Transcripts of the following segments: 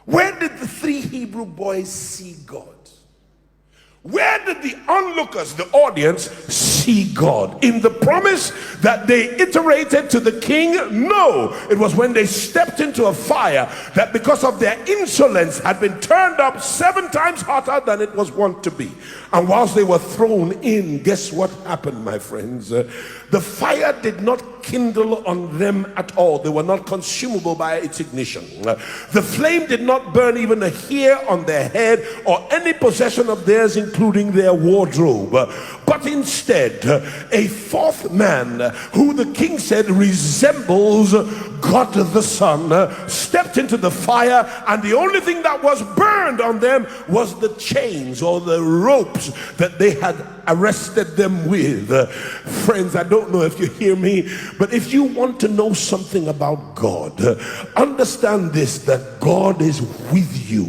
Where did the three Hebrew boys see God? Where did the onlookers, the audience, see God? In the promise that they iterated to the king? No, it was when they stepped into a fire that, because of their insolence, had been turned up 7 times hotter than it was wont to be. And whilst they were thrown in, guess what happened, my friends? The fire did not kindle on them at all. They were not consumable by its ignition. The flame did not burn even a hair on their head or any possession of theirs, including their wardrobe. But instead, a fourth man, who the king said resembles God the Son, stepped into the fire, and the only thing that was burned on them was the chains or the ropes that they had arrested them with. Friends, I don't know if you hear me, but if you want to know something about God, understand this, that God is with you.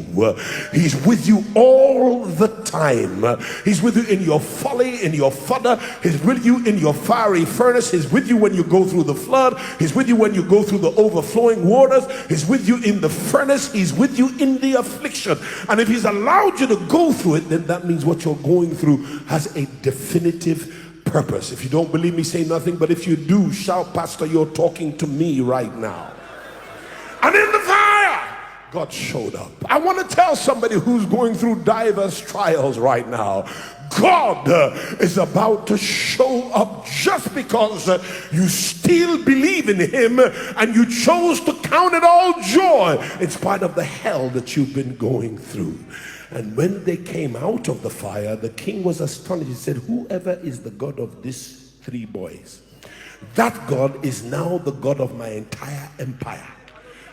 He's with you all the time. He's with you in your folly, in your fodder. He's with you in your fiery furnace. He's with you when you go through the flood. He's with you when you go through the overflowing waters. He's with you in the furnace. He's with you in the affliction. And if he's allowed you to go through it, then that means what you're going through has a definitive purpose. If you don't believe me, say nothing, but if you do, shout, Pastor, you're talking to me right now. And in the fire, God showed up. I want to tell somebody who's going through diverse trials right now, God is about to show up, just because you still believe in him and you chose to count it all joy in spite of the hell that you've been going through. And when they came out of the fire, the king was astonished. He said, whoever is the God of these 3 boys, that God is now the God of my entire empire.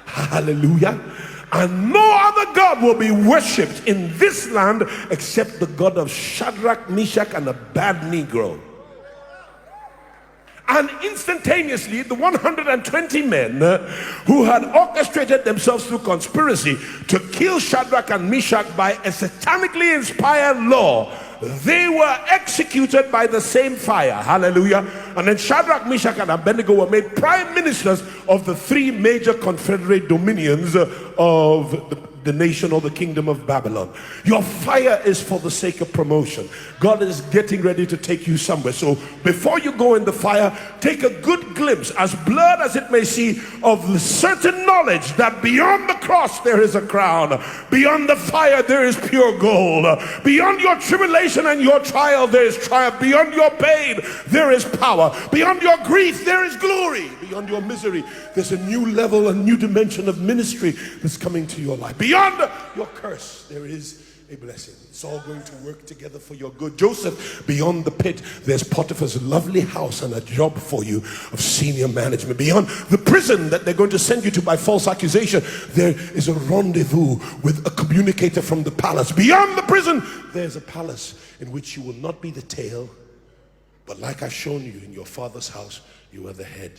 Hallelujah. And no other God will be worshipped in this land except the God of Shadrach, Meshach, and Abednego. And instantaneously, the 120 men who had orchestrated themselves through conspiracy to kill Shadrach and Meshach by a satanically inspired law, they were executed by the same fire. Hallelujah. And then Shadrach, Meshach, and Abednego were made prime ministers of the 3 major confederate dominions of the nation or the kingdom of Babylon. Your fire is for the sake of promotion. God is getting ready to take you somewhere. So before you go in the fire, take a good glimpse, as blurred as it may seem, of the certain knowledge that beyond the cross there is a crown, beyond the fire there is pure gold, beyond your tribulation and your trial there is triumph, beyond your pain there is power, beyond your grief there is glory, beyond your misery there's a new level, a new dimension of ministry that's coming to your life. Beyond your curse, there is a blessing. It's all going to work together for your good. Joseph, beyond the pit, there's Potiphar's lovely house and a job for you of senior management. Beyond the prison that they're going to send you to by false accusation, there is a rendezvous with a communicator from the palace. Beyond the prison, there's a palace in which you will not be the tail, but like I've shown you in your father's house, you are the head.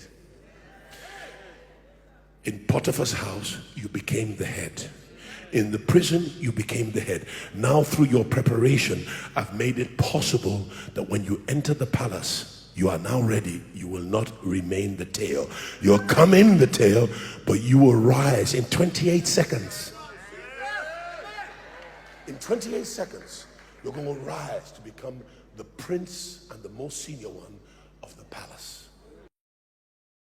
In Potiphar's house, you became the head. In the prison, you became the head. Now, through your preparation, I've made it possible that when you enter the palace, you are now ready. You will not remain the tail. You'll come in the tail, but you will rise in 28 seconds. In 28 seconds, you're going to rise to become the prince and the most senior one of the palace.